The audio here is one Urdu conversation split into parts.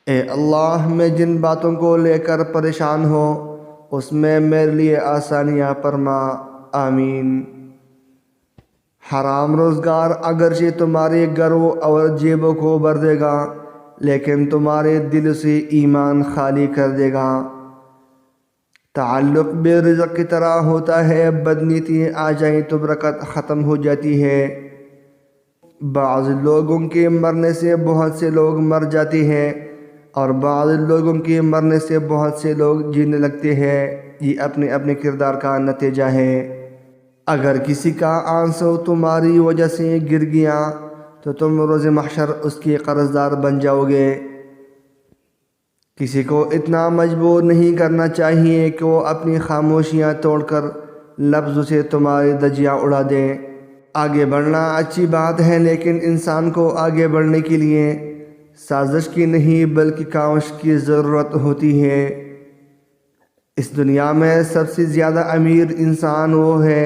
اے اللہ میں جن باتوں کو لے کر پریشان ہو اس میں میرے لیے آسانیاں فرما، آمین۔ حرام روزگار اگرچہ تمہارے گھروں اور جیبوں کو بھر دے گا لیکن تمہارے دل سے ایمان خالی کر دے گا۔ تعلق بے رزق کی طرح ہوتا ہے، بدنیتی آ جائیں تو برکت ختم ہو جاتی ہے۔ بعض لوگوں کے مرنے سے بہت سے لوگ مر جاتے ہیں اور بعض لوگوں کے مرنے سے بہت سے لوگ جینے لگتے ہیں، یہ اپنے اپنے کردار کا نتیجہ ہے۔ اگر کسی کا آنسو تمہاری وجہ سے گر گیا تو تم روز محشر اس کے قرض دار بن جاؤ گے۔ کسی کو اتنا مجبور نہیں کرنا چاہیے کہ وہ اپنی خاموشیاں توڑ کر لفظوں سے تمہاری دھجیاں اڑا دے۔ آگے بڑھنا اچھی بات ہے لیکن انسان کو آگے بڑھنے کے لیے سازش کی نہیں بلکہ کاوش کی ضرورت ہوتی ہے۔ اس دنیا میں سب سے زیادہ امیر انسان وہ ہے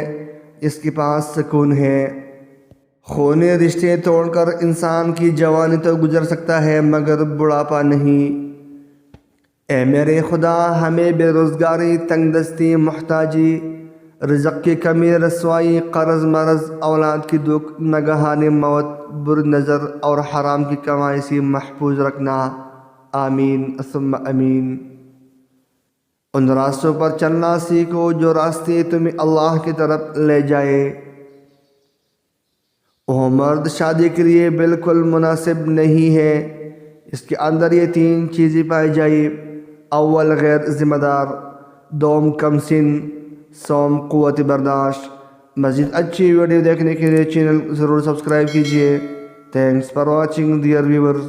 جس کے پاس سکون ہے۔ خونے رشتے توڑ کر انسان کی جوانی تو گزر سکتا ہے مگر بڑھاپا نہیں۔ اے میرے خدا، ہمیں بے روزگاری، تنگ دستی، محتاجی، رزق کی کمی، رسوائی، قرض، مرض، اولاد کی دکھ، ناگہانی موت، بری نظر اور حرام کی کمائی سے محفوظ رکھنا، آمین ثم آمین۔ ان راستوں پر چلنا سیکھو جو راستے تمہیں اللہ کی طرف لے جائے۔ وہ مرد شادی کے لیے بالکل مناسب نہیں ہے، اس کے اندر یہ 3 چیزیں پائی جائیں: اول غیر ذمہ دار، دوم کم سن، سوم قوت برداشت۔ مزید اچھی ویڈیو دیکھنے کے لیے چینل ضرور سبسکرائب کیجیے۔ Thanks for watching dear viewers.